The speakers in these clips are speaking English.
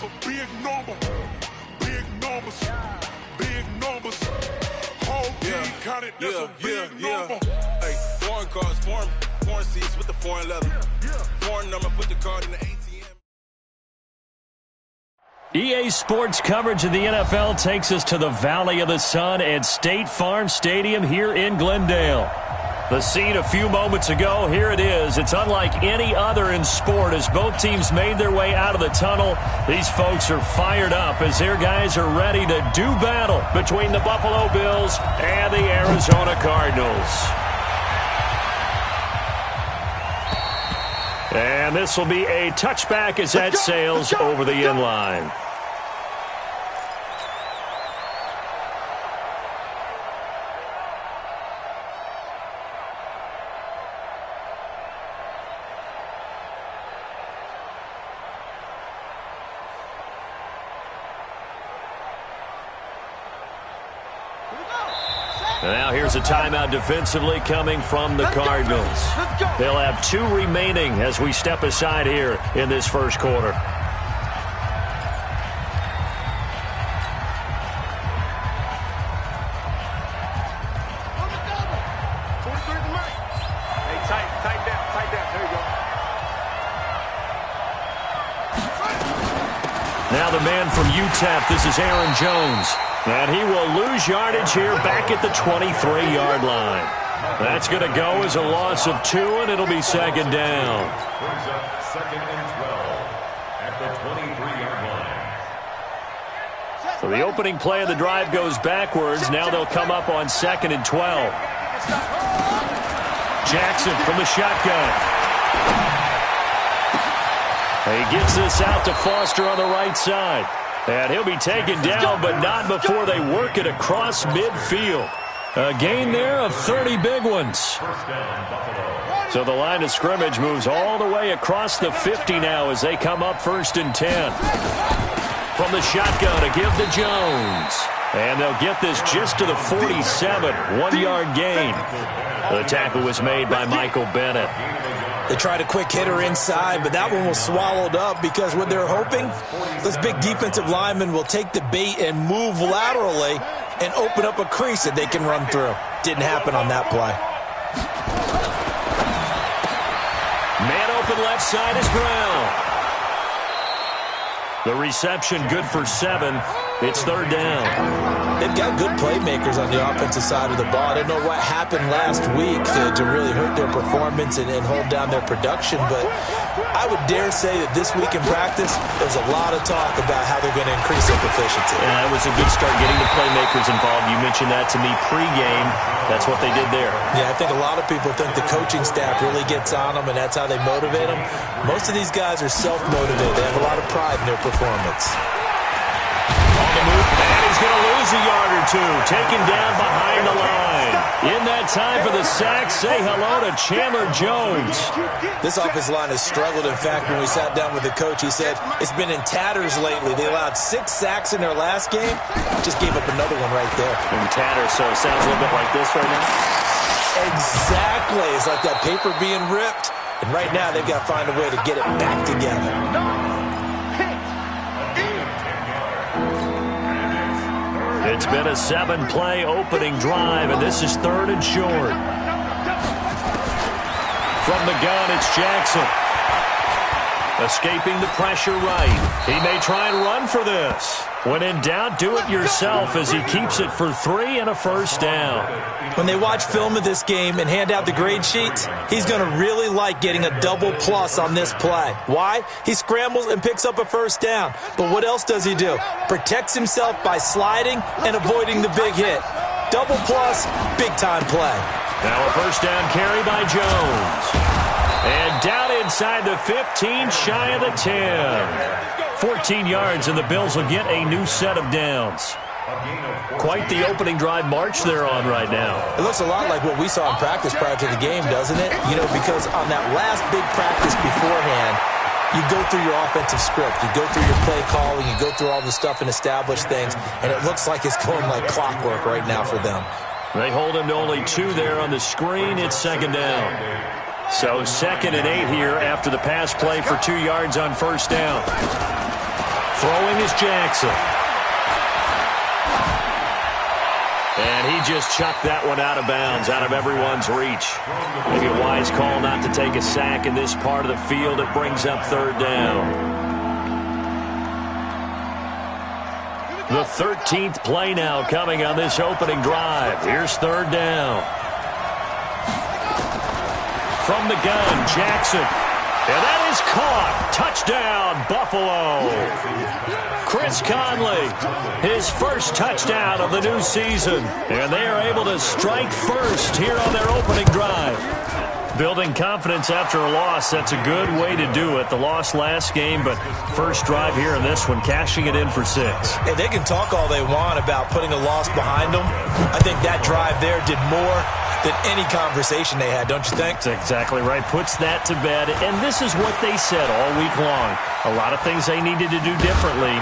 a big number. Big numbers. Big numbers. Whole team counted, that's a big number. Hey, foreign cars, foreign seats with the foreign leather. Foreign number, put the card in the ATM. EA Sports coverage of the NFL takes us to the Valley of the Sun at State Farm Stadium here in Glendale. The scene a few moments ago, here it is. It's unlike any other in sport as both teams made their way out of the tunnel. These folks are fired up as their guys are ready to do battle between the Buffalo Bills and the Arizona Cardinals. And this will be a touchback as that sails over the inline. Now here's a timeout defensively coming from the Cardinals. They'll have 2 remaining as we step aside here in this first quarter. Now the man from UTEP, this is Aaron Jones. And he will lose yardage here back at the 23-yard line. That's going to go as a loss of 2, and it'll be second down. Brings up second and 12 at the 23-yard line. So the opening play of the drive goes backwards. Now they'll come up on second and 12. Jackson from the shotgun. He gets this out to Foster on the right side. And he'll be taken down, but not before they work it across midfield. A gain there of 30 big ones. So the line of scrimmage moves all the way across the 50 now as they come up 1st and 10. From the shotgun to give to Jones. And they'll get this just to the 47, 1-yard gain. The tackle was made by Michael Bennett. They tried a quick hitter inside, but that one was swallowed up because what they're hoping, this big defensive lineman will take the bait and move laterally and open up a crease that they can run through. Didn't happen on that play. Man open left side is Brown. The reception good for 7. It's 3rd down. They've got good playmakers on the offensive side of the ball. I don't know what happened last week to really hurt their performance and hold down their production, but I would dare say that this week in practice, there's a lot of talk about how they're going to increase their proficiency. Yeah, it was a good start getting the playmakers involved. You mentioned that to me pregame. That's what they did there. Yeah, I think a lot of people think the coaching staff really gets on them, and that's how they motivate them. Most of these guys are self-motivated. They have a lot of pride in their performance. On the move, and he's going to lose a yard or 2. Taken down behind the line. In that time for the sack, say hello to Chandler Jones. This offensive line has struggled. In fact, when we sat down with the coach, he said it's been in tatters lately. They allowed 6 sacks in their last game. Just gave up another one right there. In tatters, so it sounds a little bit like this right now. Exactly. It's like that paper being ripped. And right now, they've got to find a way to get it back together. It's been a 7-play opening drive, and this is 3rd and short. From the gun, it's Jackson. Escaping the pressure right. He may try and run for this. When in doubt, do it yourself as he keeps it for 3 and a first down. When they watch film of this game and hand out the grade sheets, he's going to really like getting a double plus on this play. Why? He scrambles and picks up a first down. But what else does he do? Protects himself by sliding and avoiding the big hit. Double plus, big-time play. Now a first down carry by Jones. And down inside the 15, shy of the 10. 14 yards, and the Bills will get a new set of downs. Quite the opening drive march they're on right now. It looks a lot like what we saw in practice prior to the game, doesn't it? You know, because on that last big practice beforehand, you go through your offensive script. You go through your play calling. You go through all the stuff and establish things, and it looks like it's going like clockwork right now for them. They hold him to only 2 there on the screen. It's second down. So 2nd and 8 here after the pass play for 2 yards on first down. Throwing is Jackson. And he just chucked that one out of bounds, out of everyone's reach. Maybe a wise call not to take a sack in this part of the field. It brings up third down. The 13th play now coming on this opening drive. Here's third down. From the gun, Jackson. And that is caught. Touchdown, Buffalo. Chris Conley, his first touchdown of the new season. And they are able to strike first here on their opening drive. Building confidence after a loss, that's a good way to do it. The loss last game, but first drive here in this one, cashing it in for 6. Hey, they can talk all they want about putting a loss behind them. I think that drive there did more than any conversation they had, don't you think? That's exactly right. Puts that to bed. And this is what they said all week long. A lot of things they needed to do differently.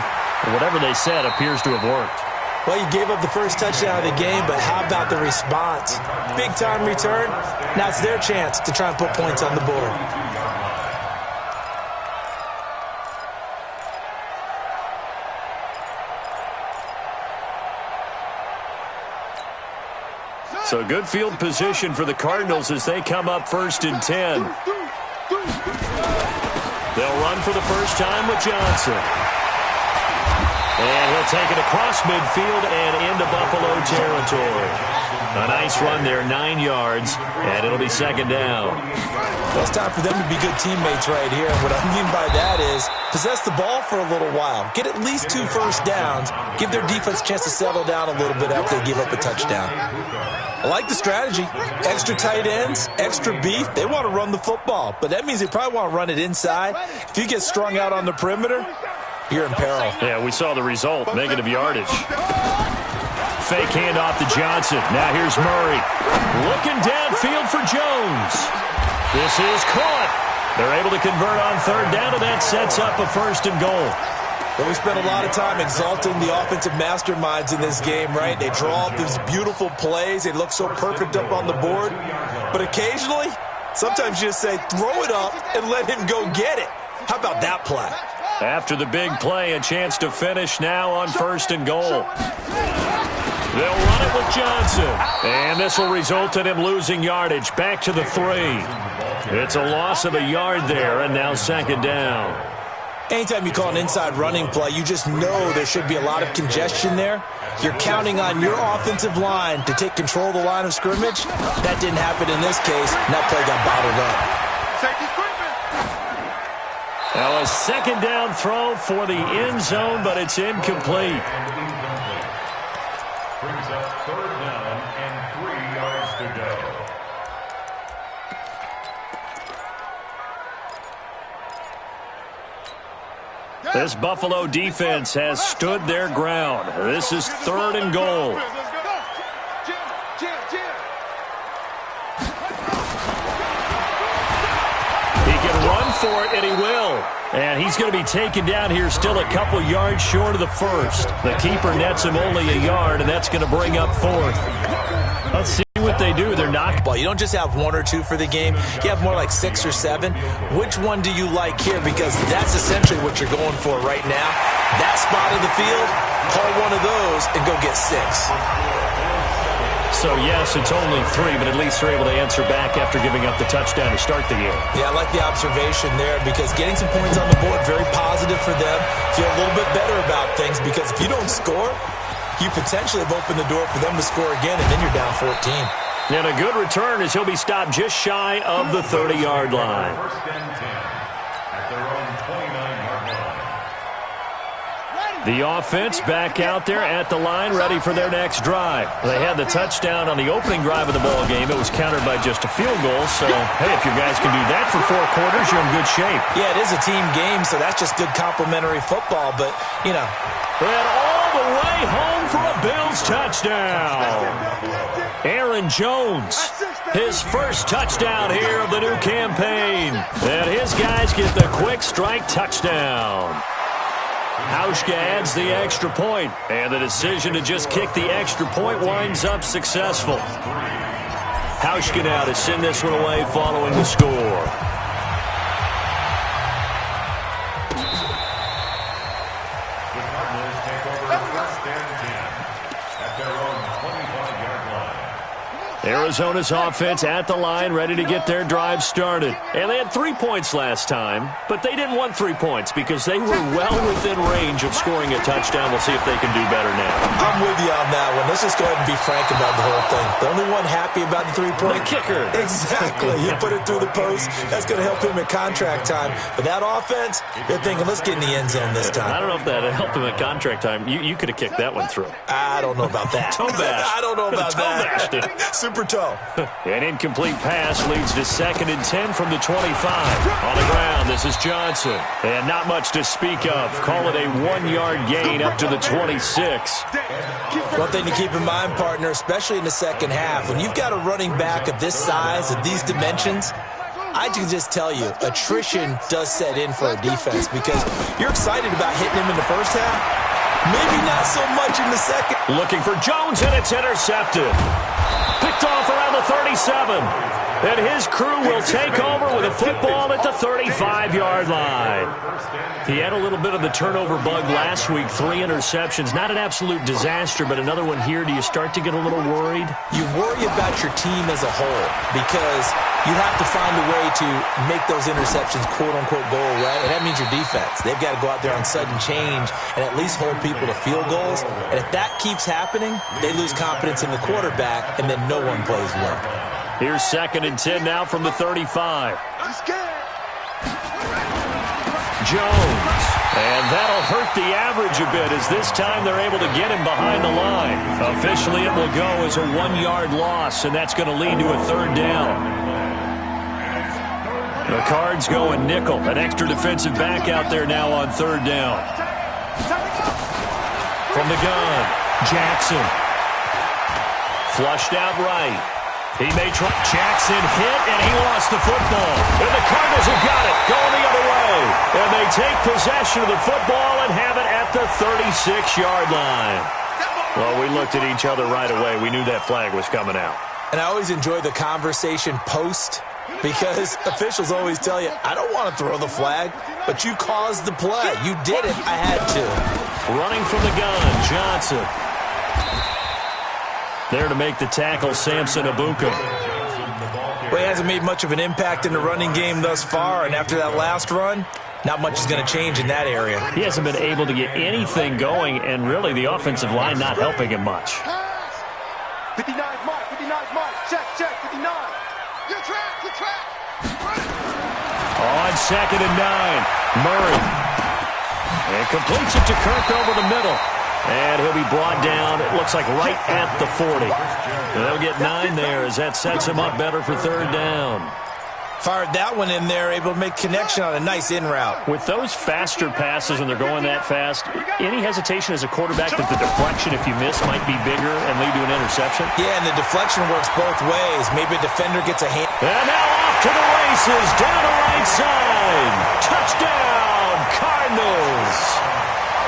Whatever they said appears to have worked. Well, you gave up the first touchdown of the game, but how about the response? Big-time return. Now it's their chance to try and put points on the board. So good field position for the Cardinals as they come up first and 10. They'll run for the first time with Johnson. And he'll take it across midfield and into Buffalo territory. A nice run there, 9 yards, and it'll be second down. Well, it's time for them to be good teammates right here. And what I mean by that is possess the ball for a little while. Get at least 2 first downs. Give their defense a chance to settle down a little bit after they give up a touchdown. I like the strategy. Extra tight ends, extra beef. They want to run the football, but that means they probably want to run it inside. If you get strung out on the perimeter, you're in peril. Yeah, we saw the result, negative yardage. Fake handoff to Johnson. Now here's Murray. Looking downfield for Jones. This is caught. They're able to convert on third down, and that sets up a first and goal. But we spent a lot of time exalting the offensive masterminds in this game, right? They draw up these beautiful plays. They look so perfect up on the board. But occasionally, sometimes you just say, throw it up and let him go get it. How about that play? After the big play, a chance to finish now on first and goal. They'll run it with Johnson. And this will result in him losing yardage. Back to the 3. It's a loss of a yard there, and now second down. Anytime you call an inside running play, you just know there should be a lot of congestion there. You're counting on your offensive line to take control of the line of scrimmage. That didn't happen in this case, and that play got bottled up. Now a second down throw for the end zone, but it's incomplete. Brings up third down and 3 yards to go. This Buffalo defense has stood their ground. This is third and goal. He can run for it, and he will. And he's going to be taken down here still a couple yards short of the first. The keeper nets him only a yard, and that's going to bring up fourth. Let's see what they do. They're not. Well, you don't just have 1 or 2 for the game. You have more like 6 or 7. Which one do you like here? Because that's essentially what you're going for right now. That spot of the field, call one of those and go get 6. So, yes, it's only 3, but at least they're able to answer back after giving up the touchdown to start the game. Yeah, I like the observation there because getting some points on the board, very positive for them. Feel a little bit better about things because if you don't score, you potentially have opened the door for them to score again, and then you're down 14. And a good return as he'll be stopped just shy of the 30-yard line. First and 10 at their own 29-yard line. The offense back out there at the line, ready for their next drive. They had the touchdown on the opening drive of the ball game. It was countered by just a field goal. So, hey, if you guys can do that for 4 quarters, you're in good shape. Yeah, it is a team game, so that's just good complimentary football. But, you know. And all the way home for a Bills touchdown. Aaron Jones, his first touchdown here of the new campaign. And his guys get the quick strike touchdown. Hauschka adds the extra point, and the decision to just kick the extra point winds up successful. Hauschka now to send this one away following the score. Arizona's offense at the line, ready to get their drive started. And they had 3 points last time, but they didn't want 3 points because they were well within range of scoring a touchdown. We'll see if they can do better now. I'm with you on that one. Let's just go ahead and be frank about the whole thing. The only one happy about the 3-point? The kicker. Exactly. You put it through the post. That's going to help him at contract time. But that offense, they're thinking, let's get in the end zone this time. I don't know if that helped him at contract time. You could have kicked that one through. I don't know about that. Toe bash. I don't know about Toe that. bashed it. Super toe. An incomplete pass leads to 2nd and 10 from the 25. On the ground, this is Johnson. And not much to speak of. Call it a 1-yard gain up to the 26. One thing to keep in mind, partner, especially in the second half, when you've got a running back of this size, of these dimensions, I can just tell you, attrition does set in for a defense because you're excited about hitting him in the first half. Maybe not so much in the second. Looking for Jones, and it's intercepted. Picked off around the 37. And his crew will take over with a football at the 35-yard line. He had a little bit of the turnover bug last week, 3 interceptions. Not an absolute disaster, but another one here. Do you start to get a little worried? You worry about your team as a whole because you have to find a way to make those interceptions, quote-unquote, go away, and that means your defense. They've got to go out there on sudden change and at least hold people to field goals. And if that keeps happening, they lose confidence in the quarterback, and then no one plays well. Here's 2nd and 10 now from the 35. Jones. And that'll hurt the average a bit as this time they're able to get him behind the line. Officially, it will go as a 1-yard loss, and that's going to lead to a 3rd down. The Cards going nickel. An extra defensive back out there now on 3rd down. From the gun, Jackson. Flushed out right. He may try. Jackson hit, and he lost the football. And the Cardinals have got it, going the other way. And they take possession of the football and have it at the 36-yard line. Well, we looked at each other right away. We knew that flag was coming out. And I always enjoy the conversation post because officials always tell you, I don't want to throw the flag, but you caused the play. You did it. I had to. Running from the gun, Johnson. There to make the tackle, Samson Abuka. Well, he hasn't made much of an impact in the running game thus far, and after that last run, not much is going to change in that area. He hasn't been able to get anything going, and really the offensive line not helping him much. 59 mark, 59 mark, check, 59. Good track. On 2nd and 9, Murray. And completes it to Kirk over the middle. And he'll be brought down, it looks like right at the 40. And they'll get 9 there as that sets him up better for 3rd down. Fired that one in there, able to make connection on a nice in route. With those faster passes when they're going that fast, any hesitation as a quarterback that the deflection, if you miss, might be bigger and lead to an interception? Yeah, and the deflection works both ways. Maybe a defender gets a hand. And now off to the races, down the right side. Touchdown, Cardinals.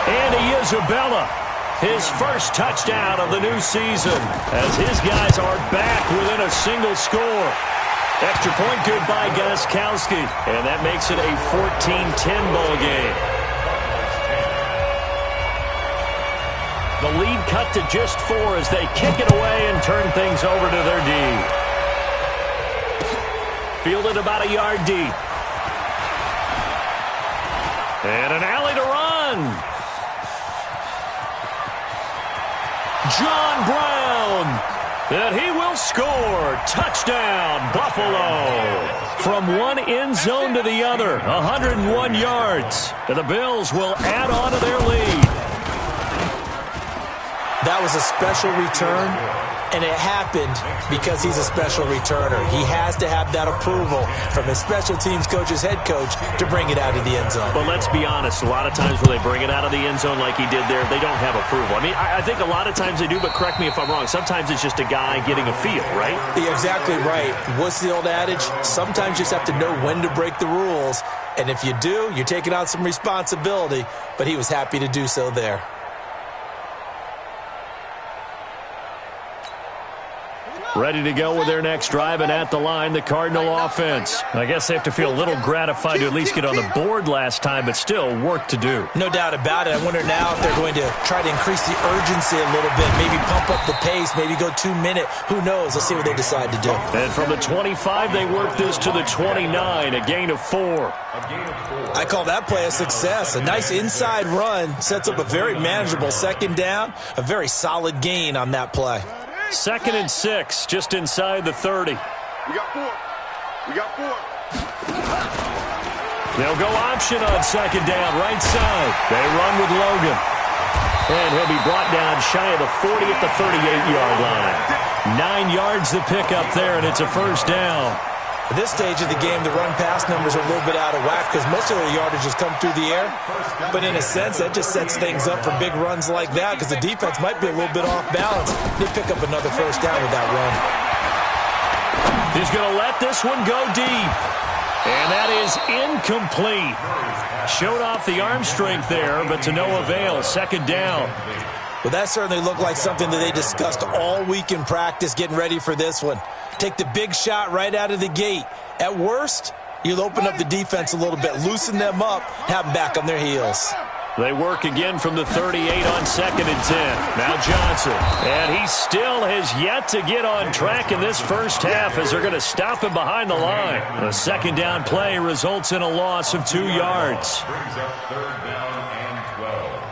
Andy Isabella. His first touchdown of the new season as his guys are back within a single score. Extra point good by Gostkowski, and that makes it a 14-10 ball game. The lead cut to just 4 as they kick it away and turn things over to their D. Fielded about a yard deep. And an alley to run. John Brown, and he will score. Touchdown, Buffalo. From one end zone to the other, 101 yards. And the Bills will add on to their lead. That was a special return, and it happened because he's a special returner. He has to have that approval from his special teams coach's head coach to bring it out of the end zone. But let's be honest, a lot of times when they bring it out of the end zone like he did there, they don't have approval. I mean, I think a lot of times they do, but correct me if I'm wrong. Sometimes it's just a guy getting a feel, right? You're exactly right. What's the old adage? Sometimes you just have to know when to break the rules, and if you do, you're taking on some responsibility, but he was happy to do so there. Ready to go with their next drive, and at the line, the Cardinal offense. I guess they have to feel a little gratified to at least get on the board last time, but still work to do. No doubt about it. I wonder now if they're going to try to increase the urgency a little bit, maybe pump up the pace, maybe go 2-minute. Who knows? Let's see what they decide to do. And from the 25, they work this to the 29, a gain of 4. I call that play a success. A nice inside run sets up a very manageable second down, a very solid gain on that play. 2nd and 6, just inside the 30. We got 4. We got 4. They'll go option on second down, right side. They run with Logan. And he'll be brought down shy of the 40 at the 38-yard line. 9 yards to pick up there, and it's a first down. At this stage of the game, the run-pass numbers are a little bit out of whack because most of their yardage has come through the air. But in a sense, that just sets things up for big runs like that because the defense might be a little bit off balance. They pick up another first down with that run. He's going to let this one go deep. And that is incomplete. Showed off the arm strength there, but to no avail. Second down. Well, that certainly looked like something that they discussed all week in practice getting ready for this one. Take the big shot right out of the gate. At worst, you'll open up the defense a little bit, loosen them up, have them back on their heels. They work again from the 38 on 2nd and 10. Now Johnson. And he still has yet to get on track in this first half as they're going to stop him behind the line. The second down play results in a loss of 2 yards. Brings up 3rd down and 12.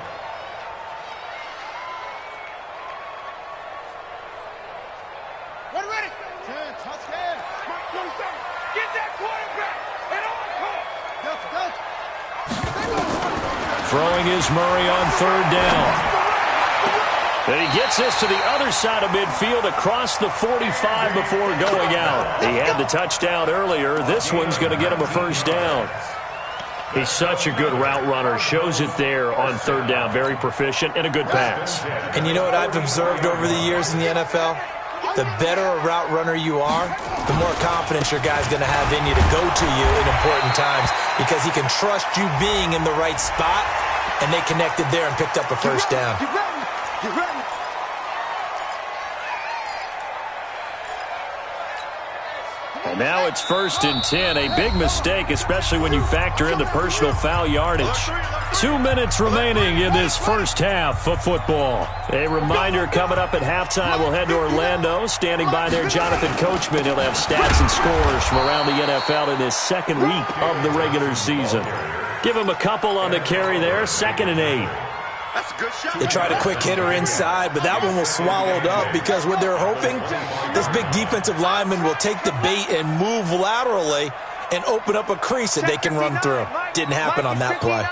Ready. 10, touchdown. Get that quarterback. And on. Throwing is Murray on 3rd down. And he gets this to the other side of midfield across the 45 before going out. He had the touchdown earlier. This one's going to get him a first down. He's such a good route runner. Shows it there on 3rd down. Very proficient and a good pass. And you know what I've observed over the years in the NFL? The better a route runner you are, the more confidence your guy's going to have in you to go to you in important times because he can trust you being in the right spot, and they connected there and picked up a first down. Get ready. Get ready. And now it's 1st and 10. A big mistake, especially when you factor in the personal foul yardage. 2 minutes remaining in this first half of football. A reminder coming up at halftime, we'll head to Orlando. Standing by there, Jonathan Coachman. He'll have stats and scores from around the NFL in this second week of the regular season. Give him a couple on the carry there. 2nd and 8. That's a good shot. They tried a quick hitter inside, but that one was swallowed up because what they're hoping, this big defensive lineman will take the bait and move laterally and open up a crease that they can run through. Didn't happen on that play.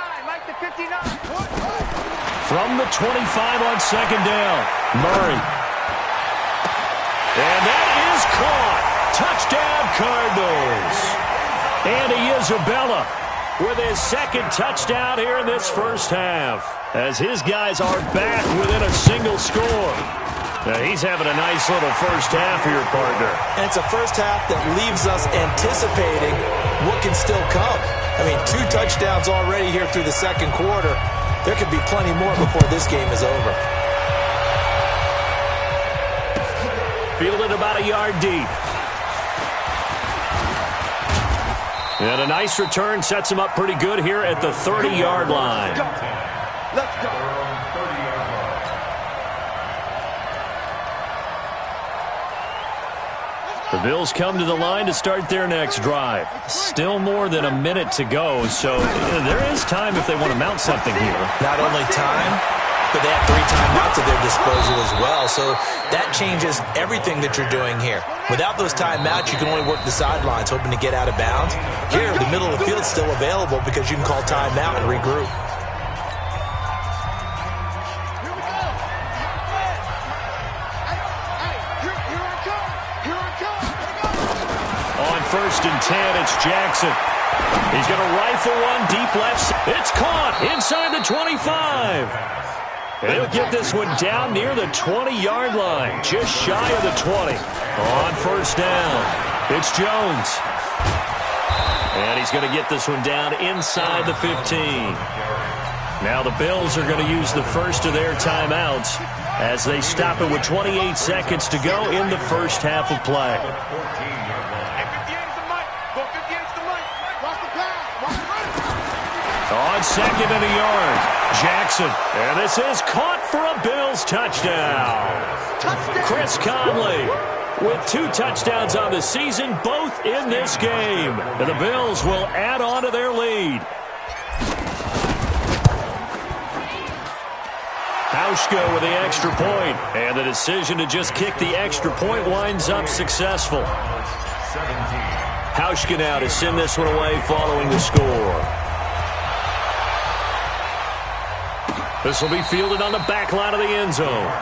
From the 25 on 2nd down, Murray. And that is caught. Touchdown, Cardinals. Andy Isabella with his 2nd touchdown here in this first half, as his guys are back within a single score. Now, he's having a nice little first half here, partner. And it's a first half that leaves us anticipating what can still come. I mean, 2 touchdowns already here through the second quarter. There could be plenty more before this game is over. Fielded about a yard deep. And a nice return sets him up pretty good here at the 30-yard line. Let's go. The Bills come to the line to start their next drive. Still more than a minute to go, so there is time if they want to mount something here. Not only time, but they have 3 timeouts at their disposal as well, so that changes everything that you're doing here. Without those timeouts, you can only work the sidelines, hoping to get out of bounds. Here, the middle of the field's still available because you can call timeout and regroup. On 1st and 10, it's Jackson. He's going to rifle one deep left. It's caught inside the 25. And he'll get this one down near the 20-yard line, just shy of the 20. On 1st down, it's Jones. And he's going to get this one down inside the 15. Now the Bills are going to use the first of their timeouts as they stop it with 28 seconds to go in the first half of play. On second and a yard, Jackson. And this is caught for a Bills touchdown. Chris Conley with 2 touchdowns on the season, both in this game. And the Bills will add on to their lead. Hauschka with the extra point, and the decision to just kick the extra point winds up successful. Hauschka now to send this one away following the score. This will be fielded on the back line of the end zone.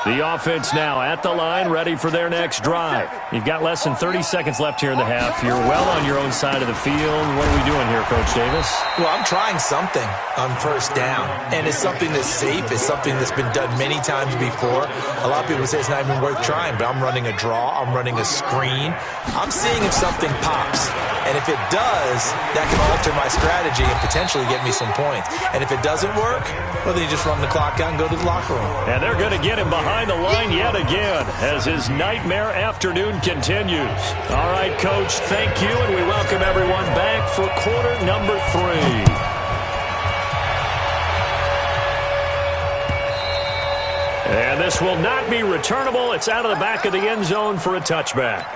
The offense now at the line, ready for their next drive. You've got less than 30 seconds left here in the half. You're well on your own side of the field. What are we doing here, Coach Davis? Well, I'm trying something on first down, and it's something that's safe. It's something that's been done many times before. A lot of people say it's not even worth trying, but I'm running a draw. I'm running a screen. I'm seeing if something pops, and if it does, that can alter my strategy and potentially get me some points. And if it doesn't work, well, then you just run the clock out and go to the locker room. And they're going to get him behind the line yet again as his nightmare afternoon continues. All right, Coach, thank you, and we welcome everyone back for quarter number 3. And this will not be returnable. It's out of the back of the end zone for a touchback.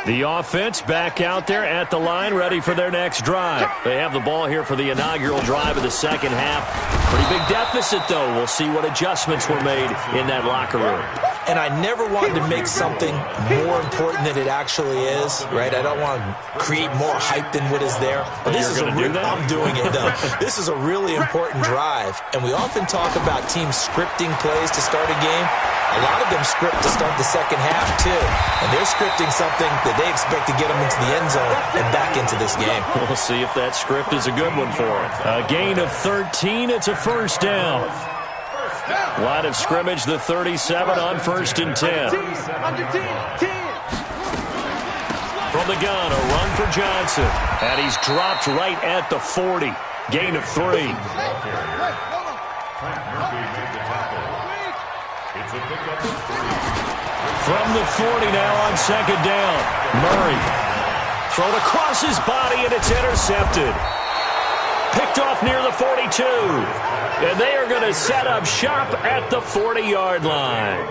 The offense back out there at the line, ready for their next drive. They have the ball here for the inaugural drive of the second half. Pretty big deficit, though. We'll see what adjustments were made in that locker room. And I never wanted to make something more important than it actually is, right? I don't want to create more hype than what is there. But this is I'm doing it, though. This is a really important drive. And we often talk about teams scripting plays to start a game. A lot of them script to start the second half, too. And they're scripting something that they expect to get them into the end zone and back into this game. We'll see if that script is a good one for them. A gain of 13. It's a first down. Line of scrimmage, the 37 on 1st and 10. From the gun, a run for Johnson. And he's dropped right at the 40. Gain of 3. From the 40 now on second down. Murray. Thrown across his body, and it's intercepted. Picked off near the 42. And they are going to set up shop at the 40-yard line.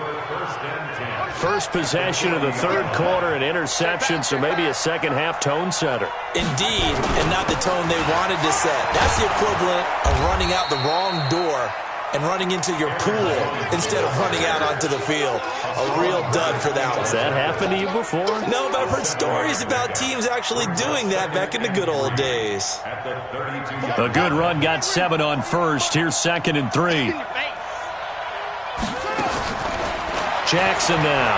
First possession of the third quarter, an interception, so maybe a second-half tone setter. Indeed, and not the tone they wanted to set. That's the equivalent of running out the wrong door and running into your pool instead of running out onto the field. A real dud for that one. Has that happened to you before? No, but I've heard stories about teams actually doing that back in the good old days. A good run got 7 on first. Here's 2nd and 3. Jackson now.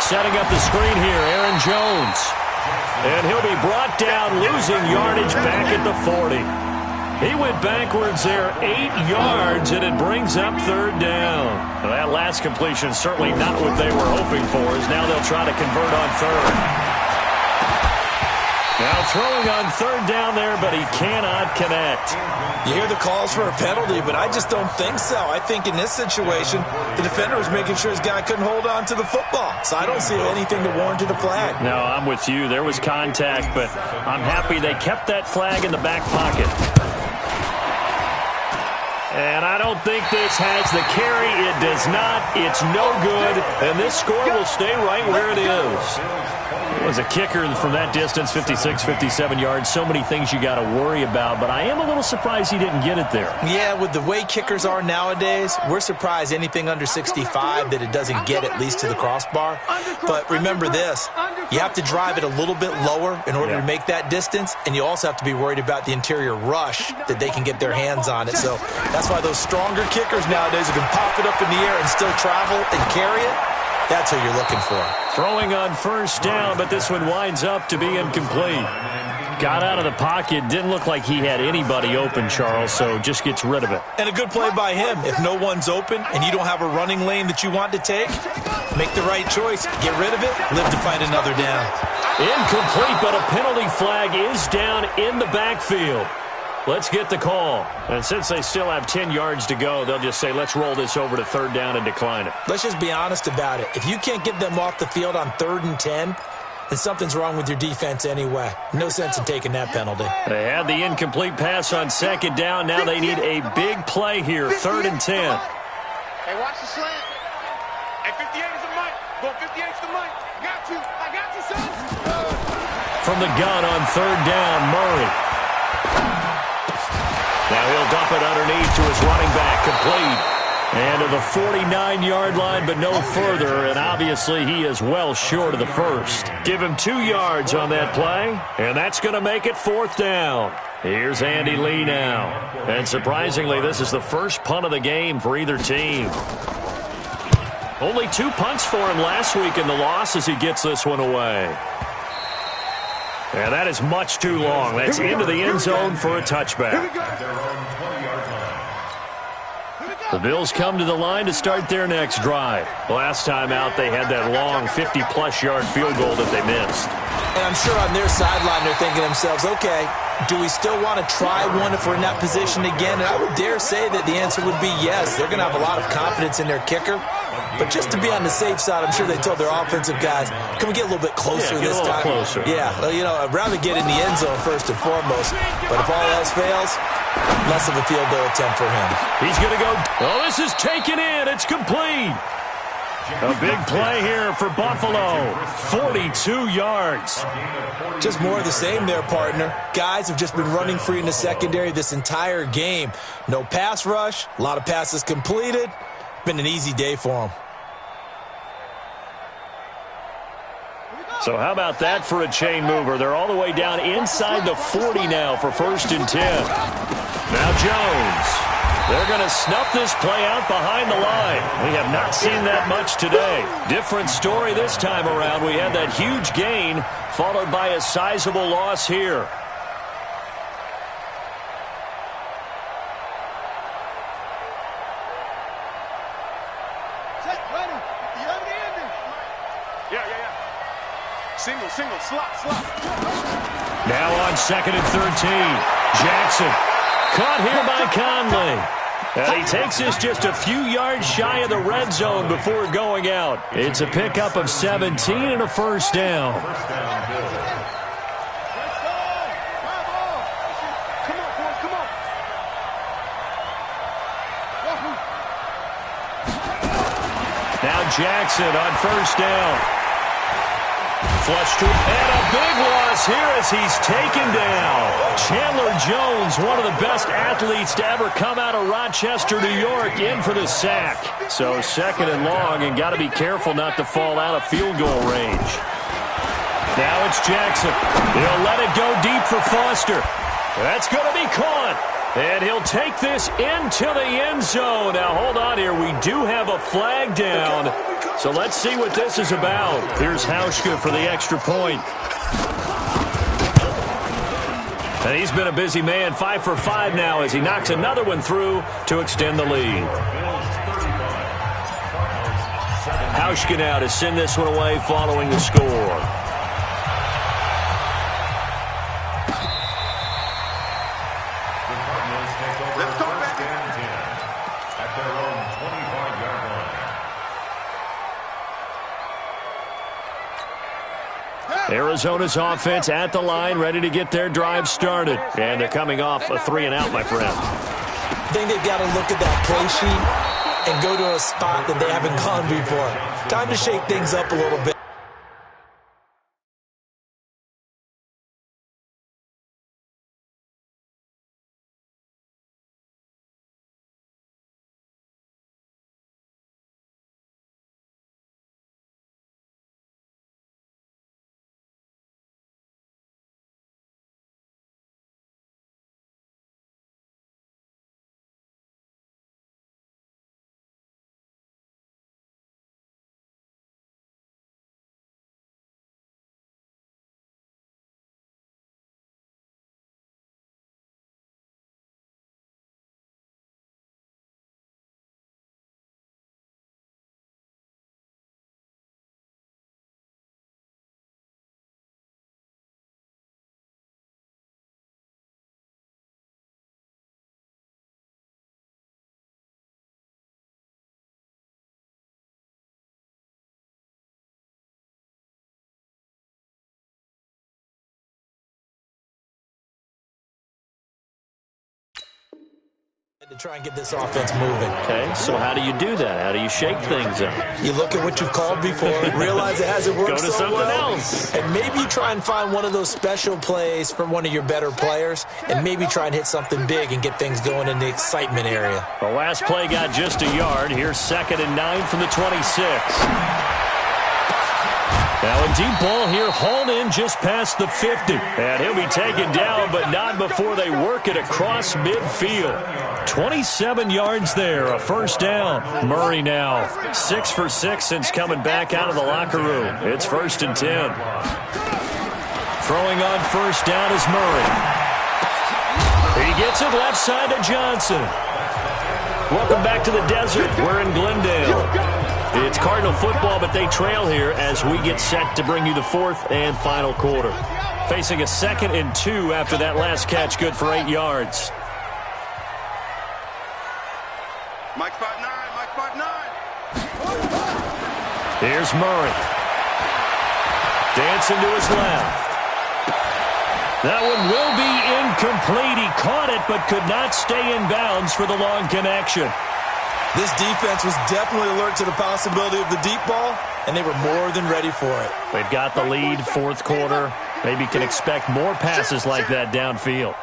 Setting up the screen here, Aaron Jones. And he'll be brought down, losing yardage back at the 40. He went backwards there 8 yards, and it brings up 3rd down. Well, that last completion certainly not what they were hoping for, as now they'll try to convert on 3rd. Now throwing on 3rd down there, but he cannot connect. You hear the calls for a penalty, but I just don't think so. I think in this situation, the defender was making sure his guy couldn't hold on to the football. So I don't see anything that warranted a flag. No, I'm with you. There was contact, but I'm happy they kept that flag in the back pocket. And I don't think this has the carry. It does not. It's no good. And this score will stay right where it is. It was a kicker from that distance, 56, 57 yards. So many things you got to worry about, but I am a little surprised he didn't get it there. Yeah, with the way kickers are nowadays, we're surprised anything under 65 that it doesn't get at least to the crossbar. But remember this, you have to drive it a little bit lower in order to make that distance, and you also have to be worried about the interior rush that they can get their hands on it. So that's why those stronger kickers nowadays who can pop it up in the air and still travel and carry it, that's what you're looking for. Throwing on 1st down, but this one winds up to be incomplete. Got out of the pocket. Didn't look like he had anybody open, Charles, so just gets rid of it. And a good play by him. If no one's open and you don't have a running lane that you want to take, make the right choice. Get rid of it. Live to find another down. Incomplete, but a penalty flag is down in the backfield. Let's get the call. And since they still have 10 yards to go, they'll just say, let's roll this over to third down and decline it. Let's just be honest about it. If you can't get them off the field on 3rd and 10, then something's wrong with your defense anyway. No sense in taking that penalty. They had the incomplete pass on 2nd down. Now they need a big play here, 3rd and 10. Hey, watch the slant. Hey, 58 is the mic. Go 58 is the mic. I got you, son. From the gun on 3rd down, Murray. Now he'll dump it underneath to his running back, complete. And to the 49-yard line, but no further, and obviously he is well short of the first. Give him 2 yards on that play, and that's going to make it 4th down. Here's Andy Lee now. And surprisingly, this is the first punt of the game for either team. Only 2 punts for him last week in the loss as he gets this one away. And that is much too long. That's into the end zone for a touchback. The Bills come to the line to start their next drive. Last time out, they had that long 50-plus yard field goal that they missed. And I'm sure on their sideline they're thinking to themselves, okay, do we still want to try one if we're in that position again? And I would dare say that the answer would be yes. They're going to have a lot of confidence in their kicker. But just to be on the safe side, I'm sure they told their offensive guys, can we get a little bit closer this time? Closer. Yeah, well, you know, I'd rather get in the end zone first and foremost. But if all else fails, less of a field goal attempt for him. He's going to go. Oh, this is taken in. It's complete. A big play here for Buffalo. 42 yards. Just more of the same there, partner. Guys have just been running free in the secondary this entire game. No pass rush, a lot of passes completed. Been an easy day for them. So how about that for a chain mover? They're all the way down inside the 40 now for 1st and 10. Now Jones. They're going to snuff this play out behind the line. We have not seen that much today. Different story this time around. We had that huge gain followed by a sizable loss here. Single, slot. Now on 2nd and 13. Jackson. Caught here by Conley. And he takes this just a few yards shy of the red zone before going out. It's a pickup of 17 and a 1st down. Come on. Now Jackson on 1st down. Flush to, and a big loss here as he's taken down. Chandler Jones, one of the best athletes to ever come out of Rochester, New York, in for the sack. So 2nd and long, and got to be careful not to fall out of field goal range. Now it's Jackson. He'll let it go deep for Foster. That's going to be caught. And he'll take this into the end zone. Now, hold on here. We do have a flag down. So let's see what this is about. Here's Hauschka for the extra point. And he's been a busy man, 5 for 5 now as he knocks another one through to extend the lead. Hauschka now to send this one away following the score. Arizona's offense at the line, ready to get their drive started. And they're coming off a 3-and-out, my friend. I think they've got to look at that play sheet and go to a spot that they haven't gone before. Time to shake things up a little bit. To try and get this offense moving. Okay, so how do you do that? How do you shake things up? You look at what you've called before, realize it hasn't worked Go to so something well, else. and maybe you try and find one of those special plays from one of your better players, and maybe try and hit something big and get things going in the excitement area. The last play got just a yard. Here's 2nd and 9 from the 26. Now a deep ball here, hauled in just past the 50. And he'll be taken down, but not before they work it across midfield. 27 yards there, a first down. Murray now 6 for 6 since coming back out of the locker room. It's 1st and 10. Throwing on first down is Murray. He gets it left side to Johnson. Welcome back to the desert. We're in Glendale. It's Cardinal football, but they trail here as we get set to bring you the 4th and final quarter. Facing a 2nd and 2 after that last catch, good for 8 yards. Mike spot 9, Mike spot 9. Here's Murray. Dancing to his left. That one will be incomplete. He caught it, but could not stay in bounds for the long connection. This defense was definitely alert to the possibility of the deep ball, and they were more than ready for it. They've got the lead, 4th quarter. Maybe can expect more passes like that downfield.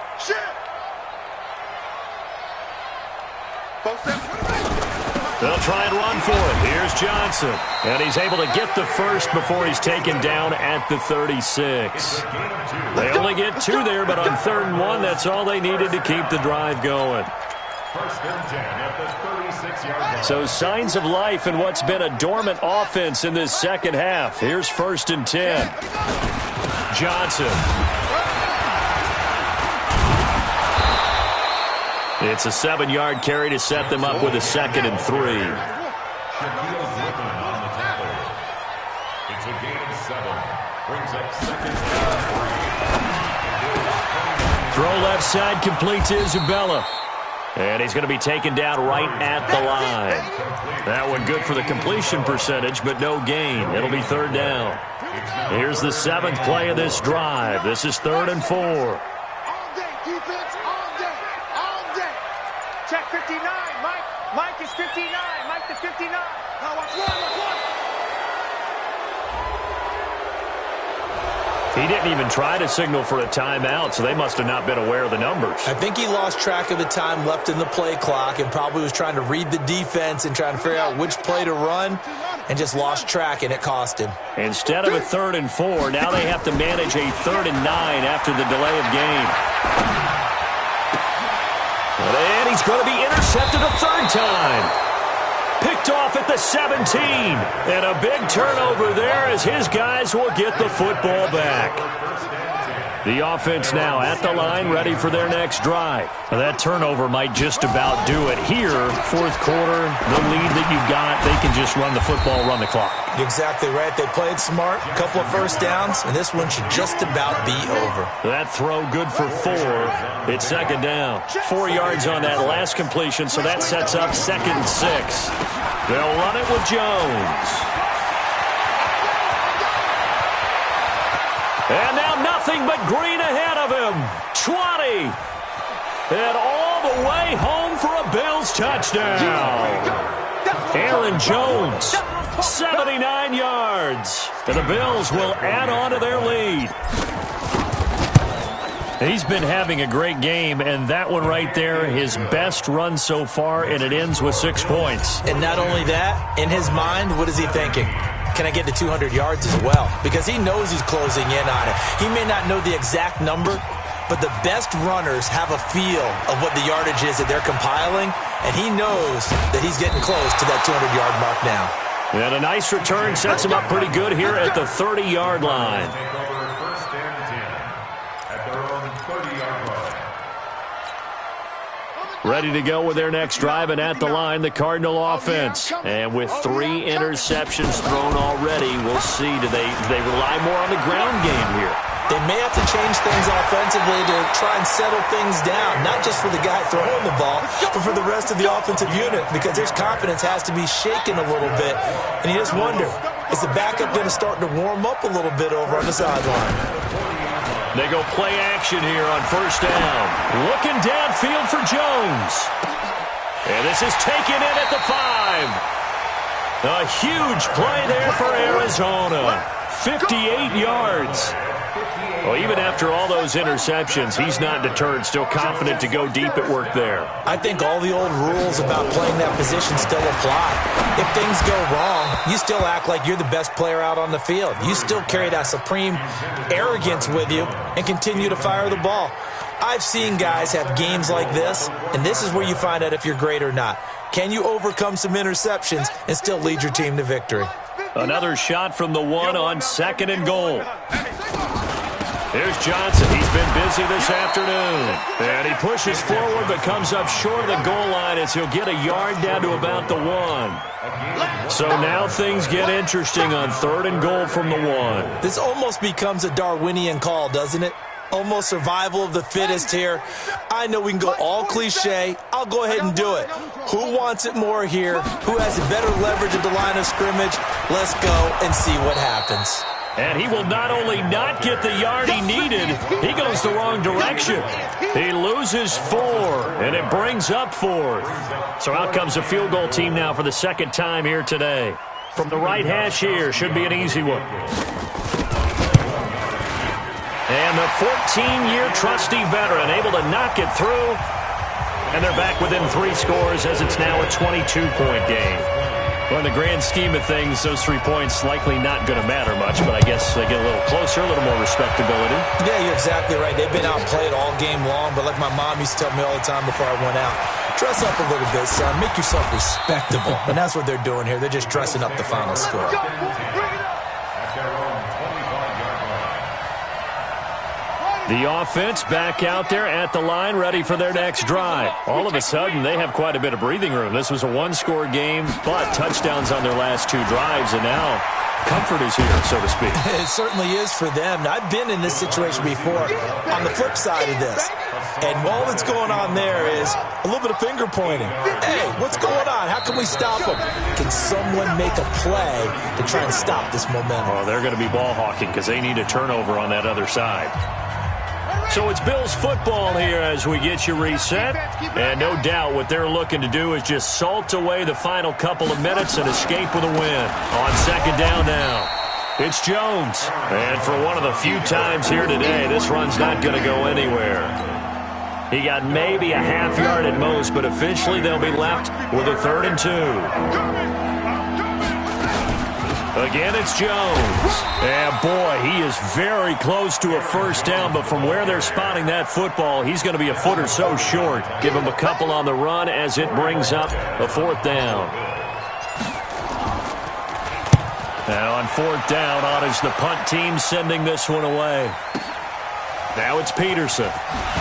They'll try and run for it. Here's Johnson. And he's able to get the first before he's taken down at the 36. They only get 2 there, but on 3rd and 1, that's all they needed to keep the drive going. 1st and 10 at the 36-yard line. So signs of life in what's been a dormant offense in this second half. Here's 1st and 10. Johnson. It's a 7-yard carry to set them up with a 2nd and 3. Shaquille Griffin on the tackle. It's a gain of 7. Brings up 2nd and 3. Throw left side, complete to Isabella. And he's going to be taken down right at the line. That one good for the completion percentage, but no gain. It'll be 3rd down. Here's the 7th play of this drive. This is 3rd and 4. All day, defense, all day, all day. Check 59, Mike. Mike is 59. Mike to 59. Now watch one. He didn't even try to signal for a timeout, so they must have not been aware of the numbers. I think he lost track of the time left in the play clock and probably was trying to read the defense and trying to figure out which play to run and just lost track, and it cost him. Instead of a 3rd and 4, now they have to manage a 3rd and 9 after the delay of game. And he's going to be intercepted a 3rd time. Picked off at the 17. And a big turnover there as his guys will get the football back. The offense now at the line, ready for their next drive. Now that turnover might just about do it here. 4th quarter, the lead that you've got, they can just run the football, run the clock. You're exactly right. They played smart, a couple of first downs, and this one should just about be over. That throw good for 4. It's 2nd down. 4 yards on that last completion, so that sets up 2nd and 6. They'll run it with Jones. And now nothing but green ahead of him. 20. And all the way home for a Bills touchdown. Aaron Jones, 79 yards. And the Bills will add on to their lead. He's been having a great game, and that one right there, his best run so far, and it ends with 6 points. And not only that, in his mind, what is he thinking? Can I get to 200 yards as well? Because he knows he's closing in on it. He may not know the exact number, but the best runners have a feel of what the yardage is that they're compiling, and he knows that he's getting close to that 200-yard mark now. And a nice return sets him up pretty good here at the 30-yard line. Take over 1st and 10 at their own 30-yard line. Ready to go with their next drive, and at the line, the Cardinal offense. And with 3 interceptions thrown already, we'll see. Do they rely more on the ground game here? They may have to change things offensively to try and settle things down, not just for the guy throwing the ball, but for the rest of the offensive unit, because his confidence has to be shaken a little bit. And you just wonder, is the backup going to start to warm up a little bit over on the sideline? They go play action here on 1st down. Looking downfield for Jones. And this is taken in at the 5. A huge play there for Arizona. 58 yards. Well, even after all those interceptions, he's not deterred, still confident to go deep at work there. I think all the old rules about playing that position still apply. If things go wrong, you still act like you're the best player out on the field. You still carry that supreme arrogance with you and continue to fire the ball. I've seen guys have games like this, and this is where you find out if you're great or not. Can you overcome some interceptions and still lead your team to victory? Another shot from the 1 on 2nd and goal. Here's Johnson. He's been busy this afternoon. And he pushes forward but comes up short of the goal line as he'll get a yard down to about the 1. So now things get interesting on 3rd and goal from the 1. This almost becomes a Darwinian call, doesn't it? Almost survival of the fittest here. I know we can go all cliche. I'll go ahead and do it. Who wants it more here? Who has a better leverage at the line of scrimmage? Let's go and see what happens. And he will not only not get the yard he needed, he goes the wrong direction. He loses 4, and it brings up 4th. So out comes a field goal team now for the 2nd time here today. From the right hash here, should be an easy one. And the 14-year trusty veteran able to knock it through. And they're back within 3 scores as it's now a 22-point game. Well, in the grand scheme of things, those 3 points likely not going to matter much, but I guess they get a little closer, a little more respectability. Yeah, you're exactly right. They've been outplayed all game long, but like my mom used to tell me all the time before I went out, dress up a little bit, son. Make yourself respectable. And that's what they're doing here. They're just dressing up the final score. The offense back out there at the line, ready for their next drive. All of a sudden, they have quite a bit of breathing room. This was a 1-score game, but touchdowns on their last 2 drives, and now comfort is here, so to speak. It certainly is for them. Now, I've been in this situation before on the flip side of this. And all that's going on there is a little bit of finger pointing. Hey, what's going on? How can we stop them? Can someone make a play to try and stop this momentum? Well, they're going to be ball hawking because they need a turnover on that other side. So it's Bills football here as we get you reset. And no doubt what they're looking to do is just salt away the final couple of minutes and escape with a win. On 2nd down now, it's Jones. And for one of the few times here today, this run's not going to go anywhere. He got maybe a half yard at most, but eventually they'll be left with a 3rd and 2. Again, it's Jones. And boy, he is very close to a 1st down, but from where they're spotting that football, he's going to be a foot or so short. Give him a couple on the run as it brings up a 4th down. Now on 4th down, on is the punt team sending this one away. Now it's Peterson.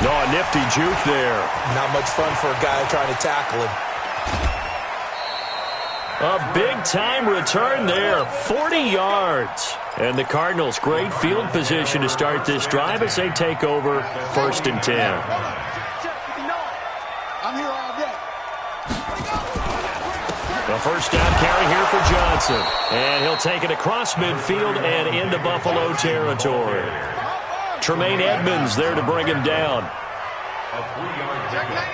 No, a nifty juke there. Not much fun for a guy trying to tackle him. A big-time return there, 40 yards. And the Cardinals, great field position to start this drive as they take over 1st and 10. The 1st down carry here for Johnson. And he'll take it across midfield and into Buffalo territory. Tremaine Edmonds there to bring him down. A 3-yard pickup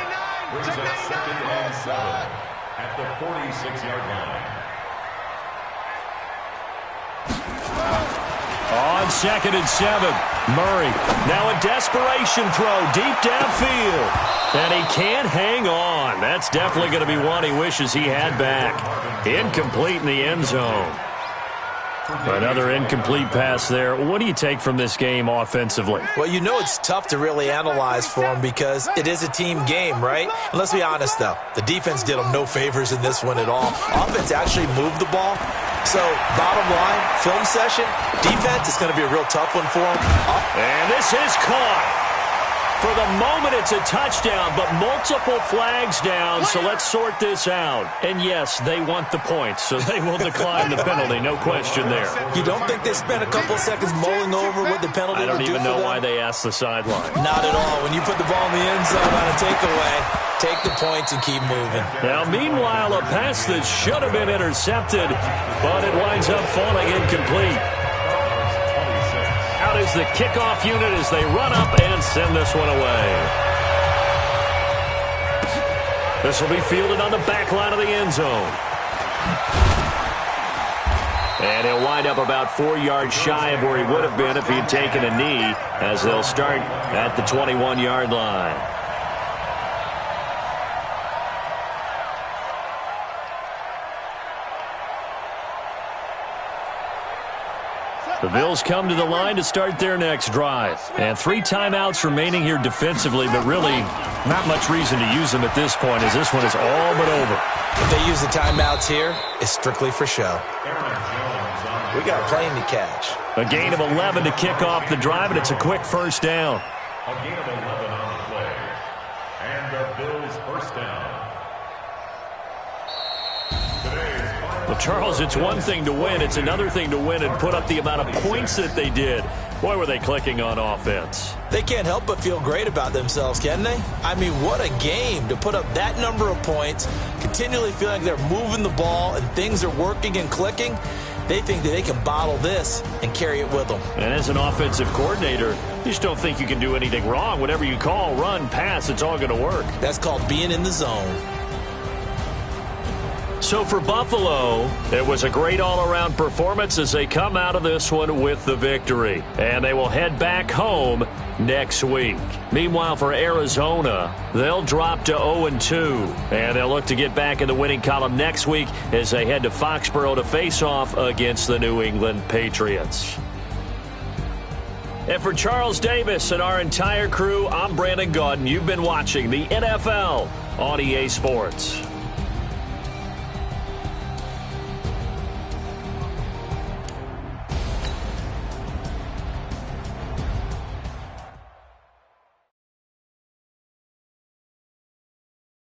brings up 2nd and 7 at the 46-yard line. On 2nd and 7, Murray. Now a desperation throw deep downfield. And he can't hang on. That's definitely going to be one he wishes he had back. Incomplete in the end zone. Another incomplete pass there. What do you take from this game offensively? Well, you know it's tough to really analyze for them because it is a team game, right? And let's be honest, though. The defense did them no favors in this one at all. Offense actually moved the ball. So, bottom line, film session, defense is going to be a real tough one for them. And this is caught. For the moment, it's a touchdown, but multiple flags down, so let's sort this out. And yes, they want the points, so they will decline the penalty, no question there. You don't think they spent a couple of seconds mulling over what the penalty would do for them? I don't even know why they asked the sideline. Not at all. When you put the ball in the end zone on a takeaway, take the points and keep moving. Now, meanwhile, a pass that should have been intercepted, but it winds up falling incomplete. Out is the kickoff unit as they run up and send this one away. This will be fielded on the back line of the end zone. And he'll wind up about 4 yards shy of where he would have been if he had taken a knee, as they'll start at the 21-yard line. The Bills come to the line to start their next drive. And 3 timeouts remaining here defensively, but really not much reason to use them at this point, as this one is all but over. If they use the timeouts here, it's strictly for show. We got a plane to catch. A gain of 11 to kick off the drive, and it's a quick first down. A gain of 11 on the play. And the Bills first down. Well, Charles, it's one thing to win. It's another thing to win and put up the amount of points that they did. Boy, were they clicking on offense. They can't help but feel great about themselves, can they? I mean, what a game to put up that number of points, continually feeling like they're moving the ball and things are working and clicking. They think that they can bottle this and carry it with them. And as an offensive coordinator, you just don't think you can do anything wrong. Whatever you call, run, pass, it's all going to work. That's called being in the zone. So for Buffalo, it was a great all-around performance as they come out of this one with the victory. And they will head back home next week. Meanwhile, for Arizona, they'll drop to 0-2. And they'll look to get back in the winning column next week as they head to Foxborough to face off against the New England Patriots. And for Charles Davis and our entire crew, I'm Brandon Gaudin. You've been watching the NFL on EA Sports.